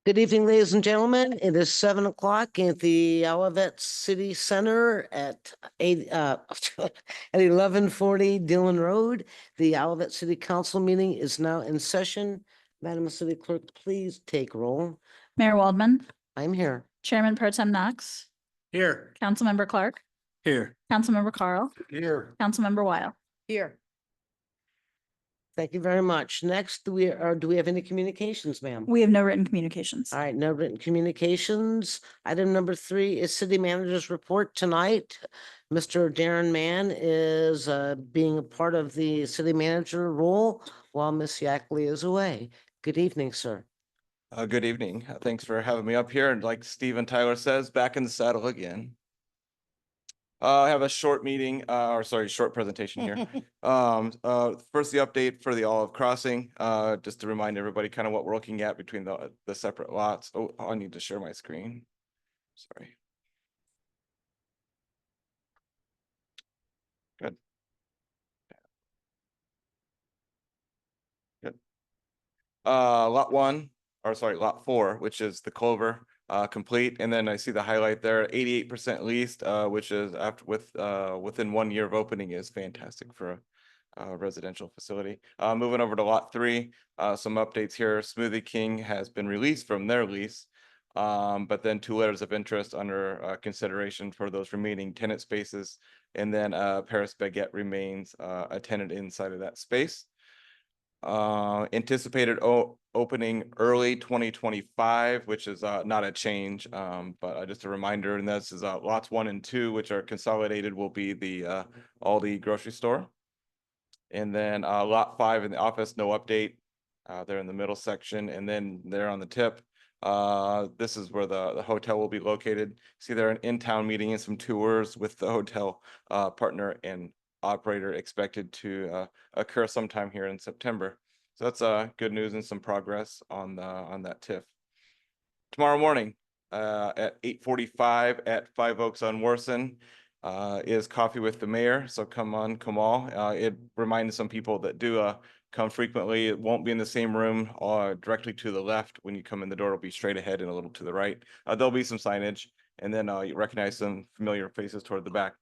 Good evening, ladies and gentlemen. It is 7 o'clock at the Olivet City Center at at 1140 Dillon Road. The Olivet City Council meeting is now in session. Madam City Clerk, please take roll. Mayor Waldman, I'm here. Chairman Pro Tem Knox, Here. Councilmember Clark, Here. Councilmember Carl, Here. Councilmember Weil. Here. Thank you very much. Next, do we have any communications, ma'am? We have no written communications. All right, no written communications. Item number 3 is city manager's report tonight. Mr. Darren Mann is being a part of the city manager role while Miss Yackley is away. Good evening, sir. Good evening. Thanks for having me up here. And like Steven Tyler says, back in the saddle again. I have a short meeting, short presentation here. First, the update for the Olive Crossing, just to remind everybody kind of what we're looking at between the separate lots. Oh, I need to share my screen. Sorry. Good. Good. Lot 4, which is the Clover, complete. And then I see the highlight there, 88% leased, which is within 1 year of opening is fantastic for a residential facility. Moving over to lot 3, some updates here. Smoothie King has been released from their lease. But then 2 letters of interest under consideration for those remaining tenant spaces. And then Paris Baguette remains a tenant inside of that space. Anticipated opening early 2025, which is not a change, but just a reminder. And this is lots 1 and 2, which are consolidated, will be the Aldi grocery store. And then lot 5 in the office, no update. They're in the middle section, and then they're on the tip. This is where the hotel will be located. See, they're an in-town meeting and some tours with the hotel partner and operator expected to occur sometime here in September. So that's good news and some progress on that TIF. Tomorrow morning at 8:45 at 5 Oaks on Warson is Coffee with the Mayor. So come all. It reminds some people that do come frequently. It won't be in the same room or directly to the left. When you come in the door, it'll be straight ahead and a little to the right. There'll be some signage. And then you recognize some familiar faces toward the back.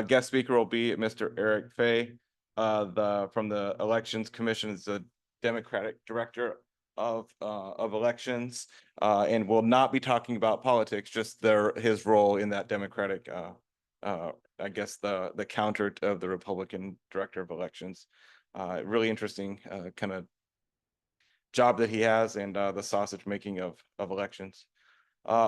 Guest speaker will be Mr. Eric Fay, from the Elections Commission, is the Democratic Director of Elections, and will not be talking about politics, just his role in that Democratic, I guess the counter of the Republican Director of Elections. Really interesting kind of job that he has, and the sausage making of elections.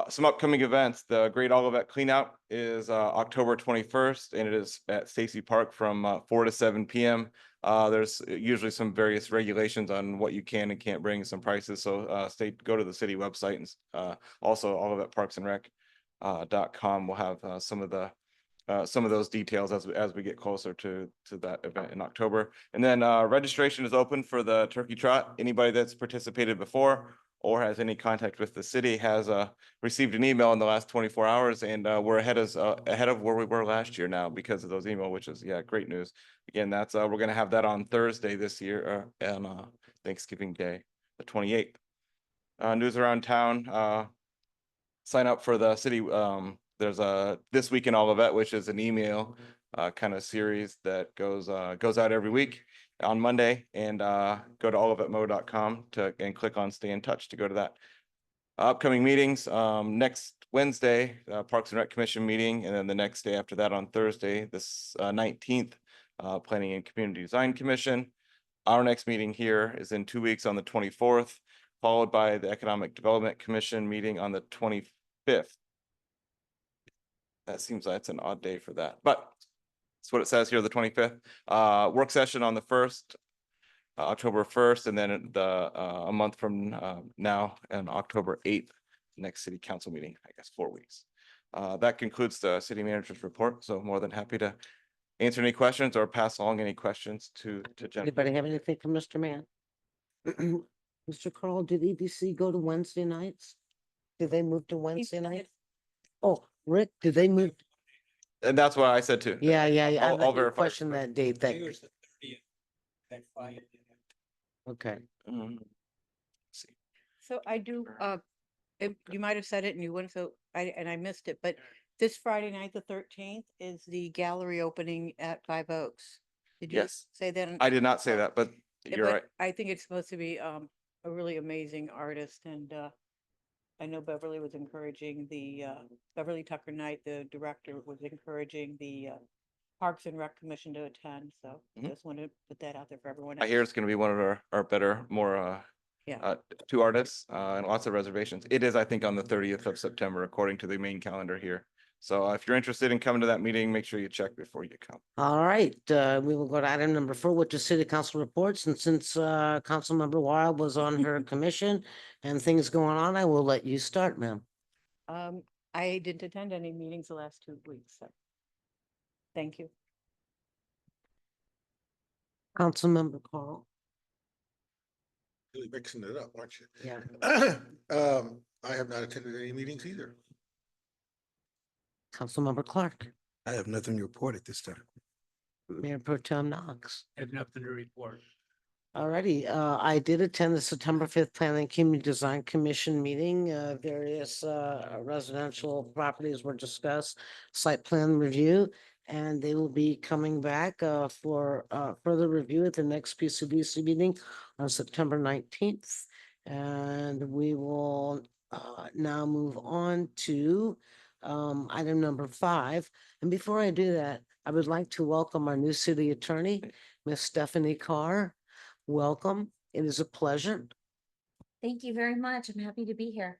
Some upcoming events. The Great Olivet Cleanout is October 21st, and it is at Stacy Park from 4 to 7 p.m. There's usually some various regulations on what you can and can't bring, some prices. So go to the city website, and also olivetparksandrec.com will have some of those details as we get closer to that event in October. And then registration is open for the Turkey Trot. Anybody that's participated before or has any contact with the city has received an email in the last 24 hours, and we're ahead of where we were last year now because of those emails, which is great news. Again, that's we're going to have that on Thursday this year, on Thanksgiving Day, the 28th. News around town. Sign up for the city. There's a This Week in Olivet, which is an email kind of series that goes out every week on Monday, and go to olivetmo.com and click on Stay in Touch to go to that. Upcoming meetings, next Wednesday, Parks and Rec Commission meeting, and then the next day after that on Thursday, this 19th, Planning and Community Design Commission. Our next meeting here is in 2 weeks on the 24th, followed by the Economic Development Commission meeting on the 25th. That seems like it's an odd day for that, but that's what it says here, the 25th. Work session on the 1st, October 1st, and then a month from now, on October 8th, next city council meeting, I guess 4 weeks. That concludes the city manager's report. So more than happy to answer any questions or pass along any questions to Jennifer. Anybody have anything for Mr. Mann? Mr. Carl, did EDC go to Wednesday nights? Did they move to Wednesday night? Oh, Rick, did they move? And that's what I said too. Yeah. I'll verify. Question that date. Thank you. Okay. Mhm. So I do You might have said it and you wouldn't, so I missed it, but this Friday night, the 13th, is the gallery opening at Five Oaks. Did you Yes. say that? I did not say that, but you're But right. I think it's supposed to be a really amazing artist, and I know Beverly was encouraging Beverly Tucker Knight, the director, was encouraging the Parks and Rec Commission to attend, so Mhm. just want to put that out there for everyone I else. hear it's gonna be one of our better, more, Yeah. two artists, and lots of reservations. It is, I think, on the 30th of September, according to the main calendar here. So if you're interested in coming to that meeting, make sure you check before you come. All right, we will go to item number 4, which is city council reports. And since Councilmember Wild was on her commission and things going on, I will let you start, ma'am. I didn't attend any meetings the last 2 weeks, so thank you. Councilmember Carl. Really mixing it up, aren't you? Yeah. I have not attended any meetings either. Councilmember Clark, I have nothing to report at this time. Mayor Pro Tem Knox. Have nothing to report. Alrighty, I did attend the September 5th Planning Community Design Commission meeting. Various residential properties were discussed, site plan review, and they will be coming back for further review at the next PCDC meeting on September 19th. And we will now move on to item number 5. And before I do that, I would like to welcome our new city attorney, Miss Stephanie Carr. Welcome. It is a pleasure. Thank you very much. I'm happy to be here.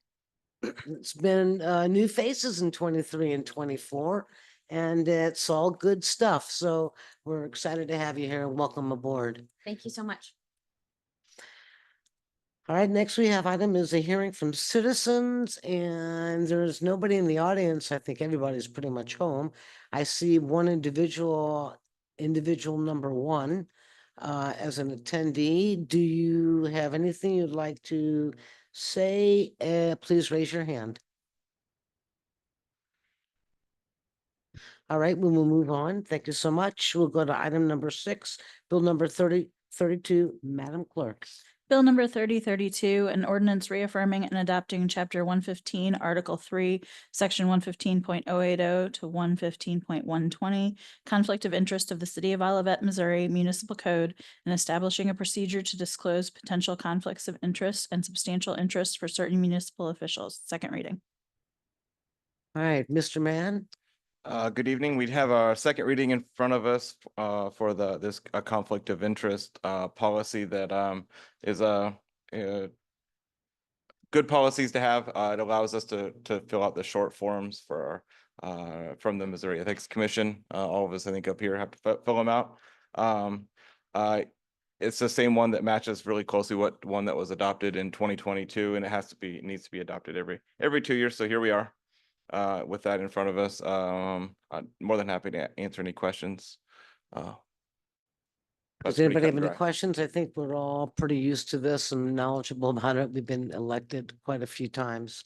It's been new faces in 23 and 24, and it's all good stuff. So we're excited to have you here. Welcome aboard. Thank you so much. All right, next we have item is a hearing from citizens, and there's nobody in the audience. I think everybody's pretty much home. I see one individual number 1 as an attendee. Do you have anything you'd like to say? Please raise your hand. All right, we will move on. Thank you so much. We'll go to item number 6, bill number 3032, Madam Clerk. Bill number 3032, an ordinance reaffirming and adopting chapter 115, article 3, section 115.080 to 115.120, conflict of interest of the city of Olivet, Missouri municipal code, and establishing a procedure to disclose potential conflicts of interest and substantial interest for certain municipal officials. Second reading. All right, Mr. Mann. Good evening. We'd have our second reading in front of us for this conflict of interest policy that is good policies to have. It allows us to fill out the short forms for from the Missouri Ethics Commission. All of us, I think, up here have to fill them out. It's the same one that matches really closely what one that was adopted in 2022, and it needs to be adopted every 2 years. So here we are. With that in front of us, I'm more than happy to answer any questions. That's Does pretty anybody cut have and any dry. questions? I think we're all pretty used to this and knowledgeable about it. We've been elected quite a few times.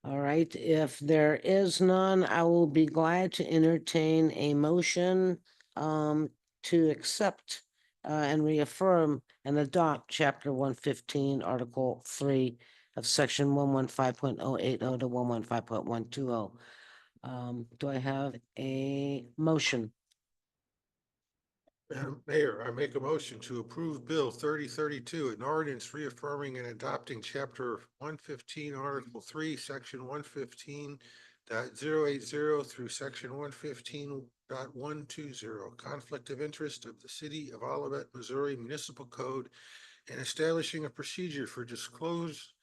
All right, if there is none, I will be glad to entertain a motion to accept and reaffirm and adopt chapter 115, article 3 of section 115.080 to 115.120. Do I have a motion? Madam Mayor, I make a motion to approve Bill 3032, an ordinance reaffirming and adopting chapter 115, article 3, section 115.080 through section 115.120, conflict of interest of the city of Olivet, Missouri municipal code, and establishing a procedure for disclose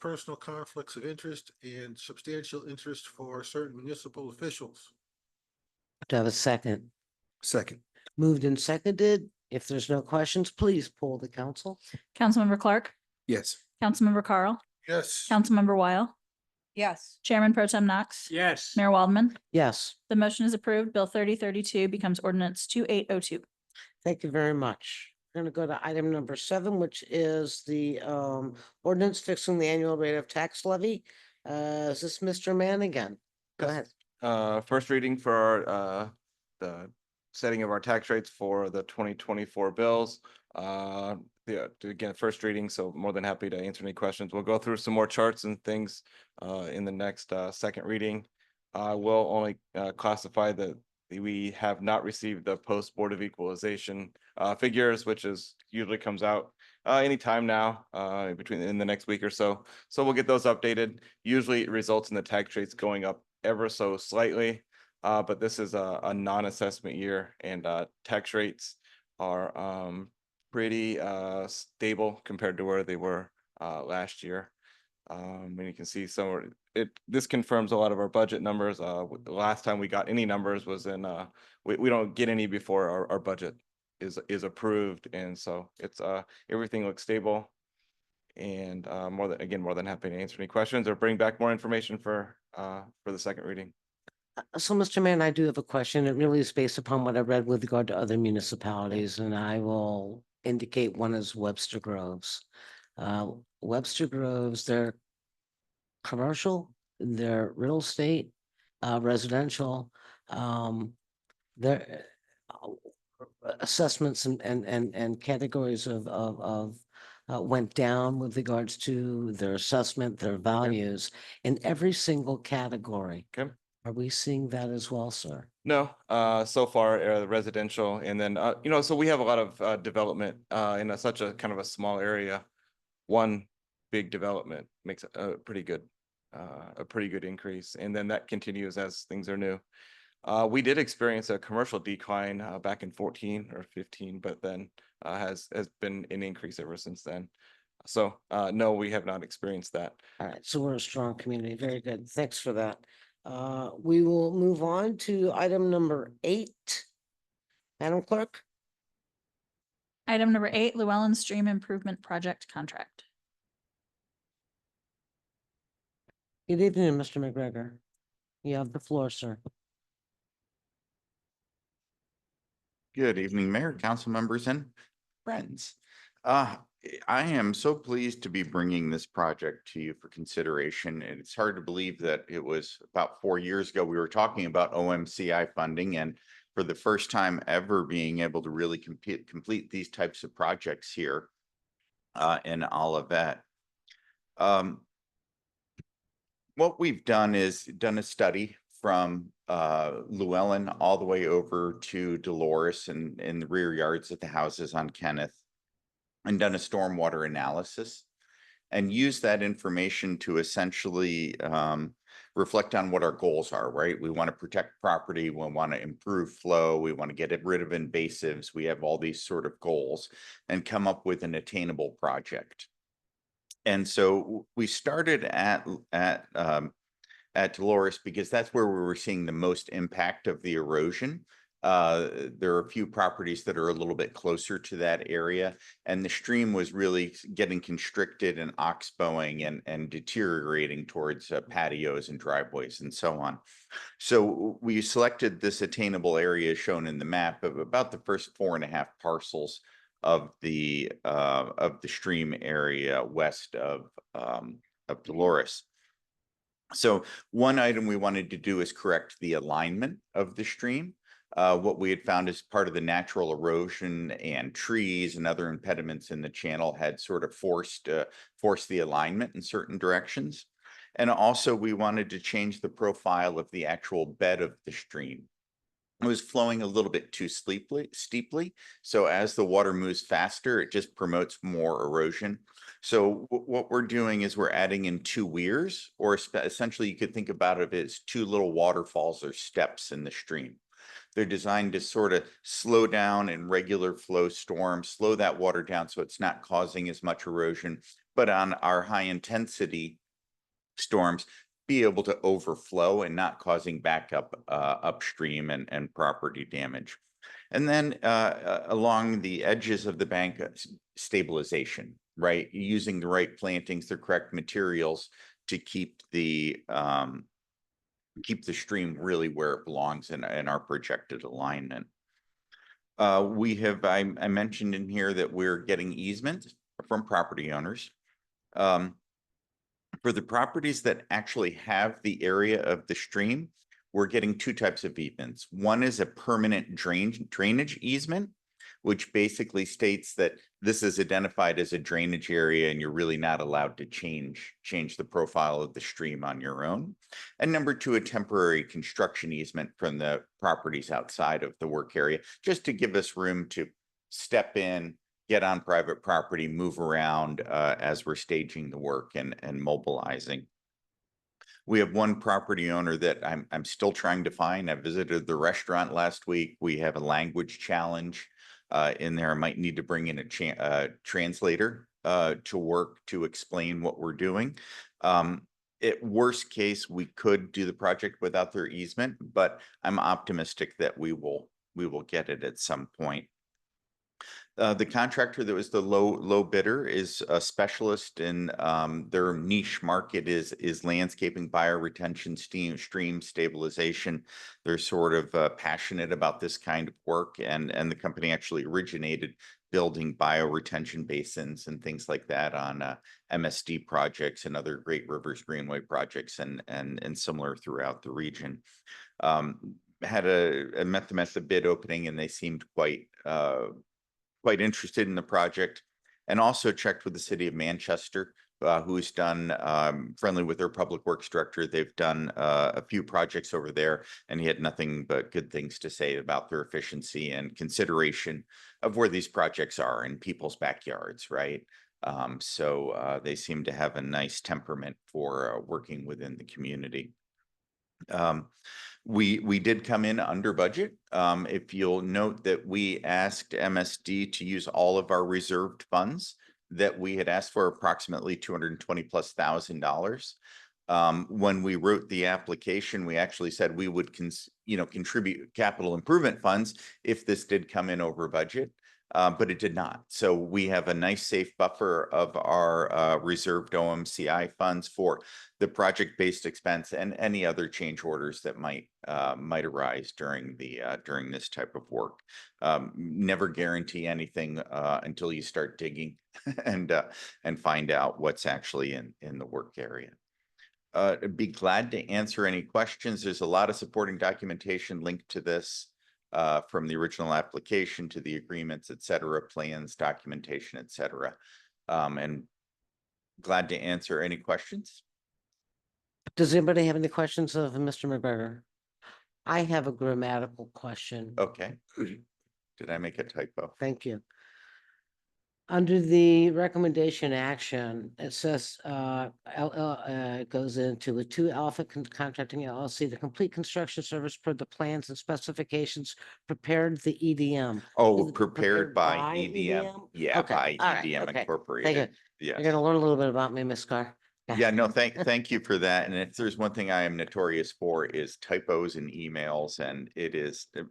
personal conflicts of interest and substantial interest for certain municipal officials. Do I have a second? Second. Moved and seconded. If there's no questions, please poll the council. Councilmember Clark, Yes. Councilmember Carl, Yes. Councilmember Weil, Yes. Chairman Pro Tem Knox. Yes. Mayor Waldman. Yes, The motion is approved. Bill 3032 becomes ordinance 2802. thank you very much. We're gonna go to item number 7, which is the ordinance fixing the annual rate of tax levy. Is this Mr. Mann again? Go Yes. ahead. First reading for our the setting of our tax rates for the 2024 bills. again, first reading, so more than happy to answer any questions. We'll go through some more charts and things in the next second reading. I will only classify that we have not received the post Board of Equalization figures, which is usually comes out anytime now, in the next week or so. So we'll get those updated. Usually it results in the tax rates going up ever so slightly. But this is a non-assessment year, and tax rates are pretty stable compared to where they were last year. And you can see this confirms a lot of our budget numbers. The last time we got any numbers was in we don't get any before our budget is approved, and so it's everything looks stable. And more than happy to answer any questions or bring back more information for the second reading. So, Mr. Mayor, I do have a question. It really is based upon what I read with regard to other municipalities, and I will indicate one is Webster Groves. Webster Groves, they're commercial, they're real estate, residential, their assessments and categories of went down with regards to their assessment, their values in every single category. Okay. Are we seeing that as well, sir? No, so far residential, and then so we have a lot of development in such a kind of a small area. One big development makes a pretty good increase, and then that continues as things are new. We did experience a commercial decline back in 14 or 15, but then has been an increase ever since then. So no, we have not experienced that. All right, so we're a strong community. Very good. Thanks for that. We will move on to item number 8. Madam Clerk? Item number 8, Llewellyn Stream Improvement Project Contract. Good evening, Mr. McGregor. You have the floor, sir. Good evening, Mayor, council members, and friends. I am so pleased to be bringing this project to you for consideration. And it's hard to believe that it was about 4 years ago we were talking about OMCI funding, and for the first time ever being able to really complete these types of projects here in Olivet. What we've done is done a study from Llewellyn all the way over to Dolores and in the rear yards of the houses on Kenneth, and done a stormwater analysis and use that information to essentially reflect on what our goals are, right? We want to protect property, we want to improve flow, we want to get rid of invasives. We have all these sort of goals and come up with an attainable project. And so we started at Dolores because that's where we were seeing the most impact of the erosion. There are a few properties that are a little bit closer to that area, and the stream was really getting constricted and oxbowing and deteriorating towards patios and driveways and so on. So we selected this attainable area shown in the map of about the first 4.5 parcels of the stream area west of Dolores. So one item we wanted to do is correct the alignment of the stream. What we had found is part of the natural erosion and trees and other impediments in the channel had sort of forced the alignment in certain directions. And also we wanted to change the profile of the actual bed of the stream. It was flowing a little bit too steeply. So as the water moves faster, it just promotes more erosion. So what we're doing is we're adding in 2 weirs, or essentially you could think about it as 2 little waterfalls or steps in the stream. They're designed to sort of slow down in regular flow storms, slow that water down so it's not causing as much erosion, but on our high intensity storms, be able to overflow and not causing backup upstream and property damage. And then along the edges of the bank, stabilization, right? Using the right plantings, the correct materials to keep the stream really where it belongs in our projected alignment. I mentioned in here that we're getting easements from property owners. For the properties that actually have the area of the stream, we're getting 2 types of easements. One is a permanent drainage easement, which basically states that this is identified as a drainage area and you're really not allowed to change the profile of the stream on your own. And number two, a temporary construction easement from the properties outside of the work area, just to give us room to step in, get on private property, move around as we're staging the work and mobilizing. We have one property owner that I'm still trying to find. I visited the restaurant last week. We have a language challenge in there. I might need to bring in a translator to work to explain what we're doing. At worst case, we could do the project without their easement, but I'm optimistic that we will get it at some point. The contractor that was the low bidder is a specialist in their niche market is landscaping, bioretention, stream stabilization. They're sort of passionate about this kind of work, and the company actually originated building bioretention basins and things like that on MSD projects and other Great Rivers Greenway projects and similar throughout the region. Had met them at the bid opening, and they seemed quite interested in the project, and also checked with the city of Manchester, who's done friendly with their public works director. They've done a few projects over there, and he had nothing but good things to say about their efficiency and consideration of where these projects are in people's backyards, right? So they seem to have a nice temperament for working within the community. We did come in under budget. If you'll note that we asked MSD to use all of our reserved funds that we had asked for, approximately $220,000+. When we wrote the application, we actually said we would contribute capital improvement funds if this did come in over budget. But it did not. So we have a nice safe buffer of our reserved OMCI funds for the project-based expense and any other change orders that might arise during this type of work. Never guarantee anything until you start digging and find out what's actually in the work area. I'd be glad to answer any questions. There's a lot of supporting documentation linked to this. From the original application to the agreements, et cetera, plans, documentation, et cetera. And glad to answer any questions. Does anybody have any questions of Mr. McGregor? I have a grammatical question. Okay. Did I make a typo? Thank you. Under the recommendation action, it says, it goes into a 2 Alpha Contracting LLC, the complete construction service per the plans and specifications prepared the EDM. Oh, Is it prepared by EDM? EDM. Yeah, Okay, by all right, EDM okay. Incorporated. Thank you. Yes. You're gonna learn a little bit about me, Ms. Carr. Yeah, no, thank you for that. And if there's one thing I am notorious for is typos in emails, and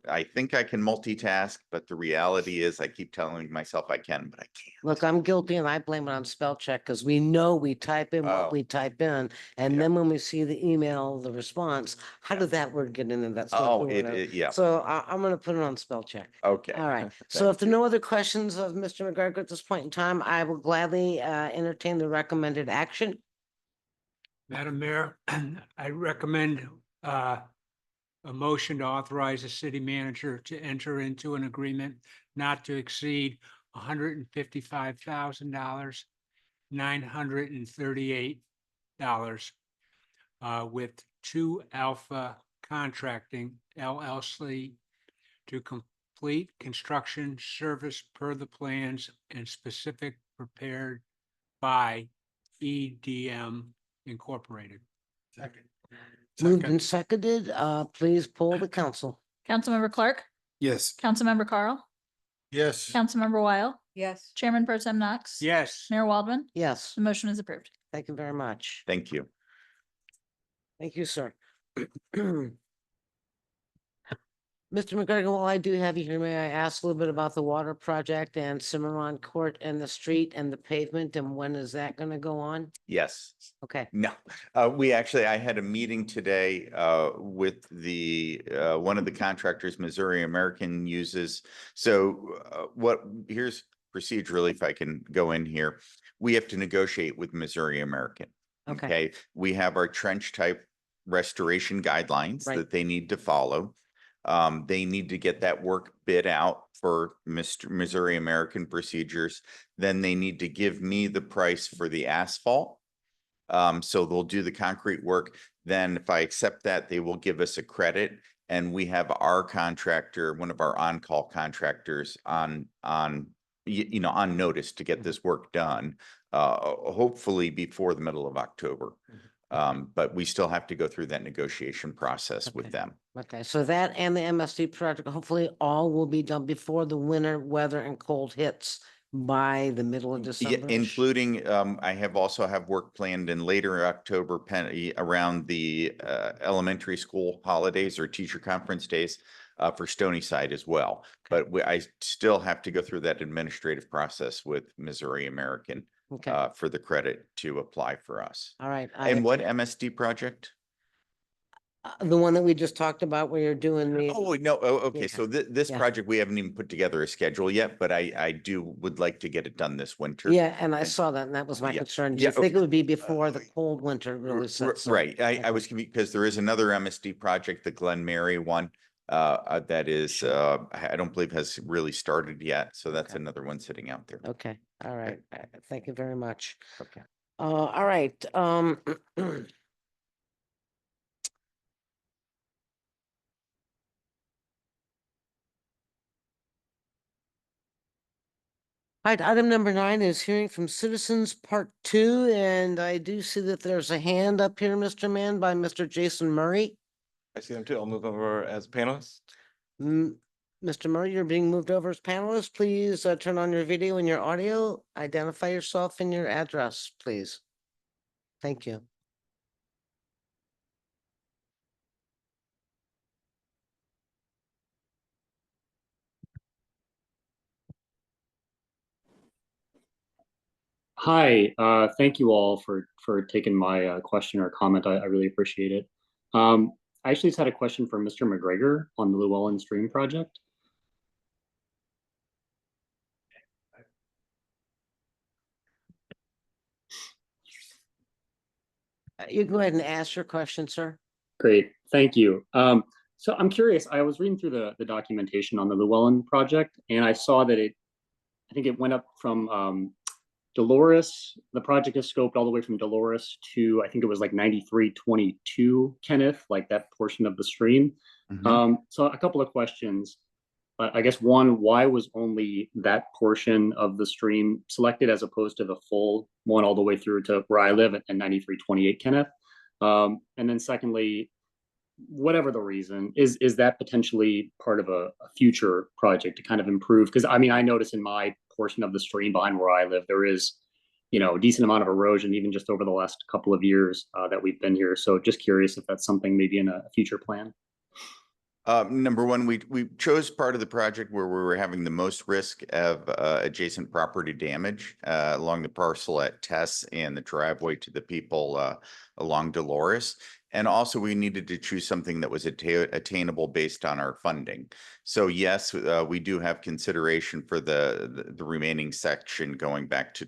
I think I can multitask, but the reality is I keep telling myself I can, but I can't. Look, I'm guilty and I blame it on spell check because we know we type in Oh. what we type in. And Yeah. then when we see the email, the response, how did that word get in there? That's not Oh, the word. yeah, So I'm gonna put it on spell check. okay. All right. So if there are no other questions of Mr. McGregor at this point in time, I will gladly entertain the recommended action. Madam Mayor, I recommend a motion to authorize the city manager to enter into an agreement not to exceed $155,000, $938 with 2 Alpha Contracting LLC to complete construction service per the plans and specific prepared by EDM Incorporated. Second. Moved and seconded, please poll the council. Councilmember Clark, Yes. Councilmember Carl, Yes. Councilmember Weil, Yes. Chairman Pro Tem Knox. Yes. Mayor Waldman, Yes, the motion is approved. thank you very much. Thank you. Thank you, sir. Mr. McGregor, while I do have you here, may I ask a little bit about the water project and Cimarron Court and the street and the pavement, and when is that gonna go on? Yes. Okay, No, I had a meeting today with one of the contractors Missouri American uses. So here's procedurally, if I can go in here, we have to negotiate with Missouri American. okay, We have our trench type restoration guidelines Right. that they need to follow. They need to get that work bid out for Missouri American Procedures. Then they need to give me the price for the asphalt. So they'll do the concrete work. Then if I accept that, they will give us a credit. And we have our contractor, one of our on-call contractors on notice to get this work done, hopefully before the middle of October. But we still have to go through that negotiation process with Okay. them. Okay, so that and the MSD project, hopefully all will be done before the winter weather and cold hits by the middle of Yeah, December. including, I have also have work planned in later October around the elementary school holidays or teacher conference days for Stony Side as well. But I still have to go through that administrative process with Missouri American Okay, for the credit to apply for us. all right. And what MSD project? The one that we just talked about where you're doing the, Oh, no. Oh, okay. Yeah. So this Yeah. project, we haven't even put together a schedule yet, but I would like to get it done this winter. yeah, and I saw that and that was my Yeah. concern. Do Yeah, you think it okay. would be before the cold winter really sets in? Right. I Okay. was because there is another MSD project, the Glen Mary one, that is, I don't believe has really started yet. So that's Okay. another one sitting out there. Okay, all right. Thank you very much. Okay. All right, all right, item number 9 is hearing from citizens, part 2, and I do see that there's a hand up here, Mr. Mann, by Mr. Jason Murray. I see them too. I'll move over as panelist. Mr. Murray, you're being moved over as panelist. Please turn on your video and your audio. Identify yourself and your address, please. Thank you. Hi, thank you all for taking my question or comment. I really appreciate it. I actually just had a question for Mr. McGregor on the Llewellyn Stream project. You go ahead and ask your question, sir. Great, thank you. So I'm curious, I was reading through the documentation on the Llewellyn project, and I saw that I think it went up from Dolores, the project is scoped all the way from Dolores to, I think it was like 9322 Kenneth, like that portion of the stream. Mhm. So a couple of questions. I guess one, why was only that portion of the stream selected as opposed to the full one all the way through to where I live at 9328 Kenneth? And then secondly, whatever the reason, is that potentially part of a future project to kind of improve? Because I mean, I notice in my portion of the stream behind where I live, there is, a decent amount of erosion, even just over the last couple of years that we've been here. So just curious if that's something maybe in a future plan. Number one, we chose part of the project where we were having the most risk of adjacent property damage along the parcel at Tess and the driveway to the people along Dolores. And also we needed to choose something that was attainable based on our funding. So yes, we do have consideration for the remaining section going back to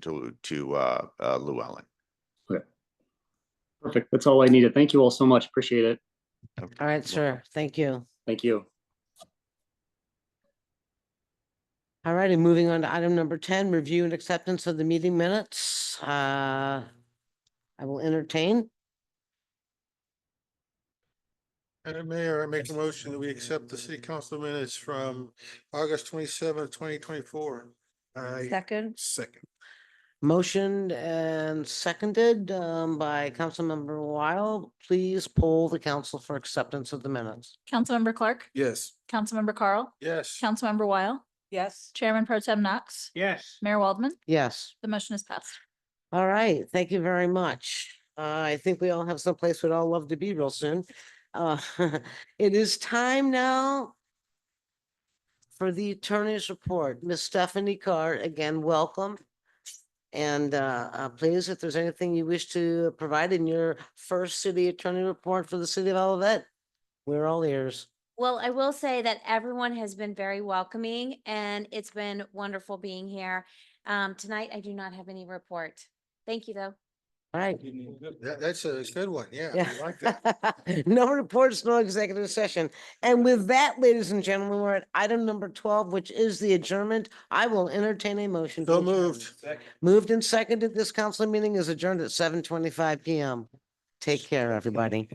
Llewellyn. Okay. Perfect. That's all I needed. Thank you all so much. Appreciate it. Okay. All right, sir. Thank you. Thank you. All righty, moving on to item number 10, review and acceptance of the meeting minutes. I will entertain. Madam Mayor, I make a motion that we accept the city council minutes from August 27th, 2024. Second, Second. Motioned and seconded by Councilmember Weil. Please poll the council for acceptance of the minutes. Councilmember Clark, Yes. Councilmember Carl, Yes. Councilmember Weil, yes. Chairman Pro Tem Knox, Yes. Mayor Waldman. Yes. The motion is passed. All right, thank you very much. I think we all have someplace we'd all love to be real soon. It is time now for the attorney's report. Miss Stephanie Carr, again, welcome. And please, if there's anything you wish to provide in your first city attorney report for the city of Olivet, we're all ears. Well, I will say that everyone has been very welcoming and it's been wonderful being here. Tonight, I do not have any report. Thank you, though. All right. That's a good one. Yeah, Yeah. I like that. No reports, no executive session. And with that, ladies and gentlemen, we're at item number 12, which is the adjournment. I will entertain a motion. to So adjourn. moved. Moved and seconded. This council meeting is adjourned at 7:25 PM. Take care, everybody.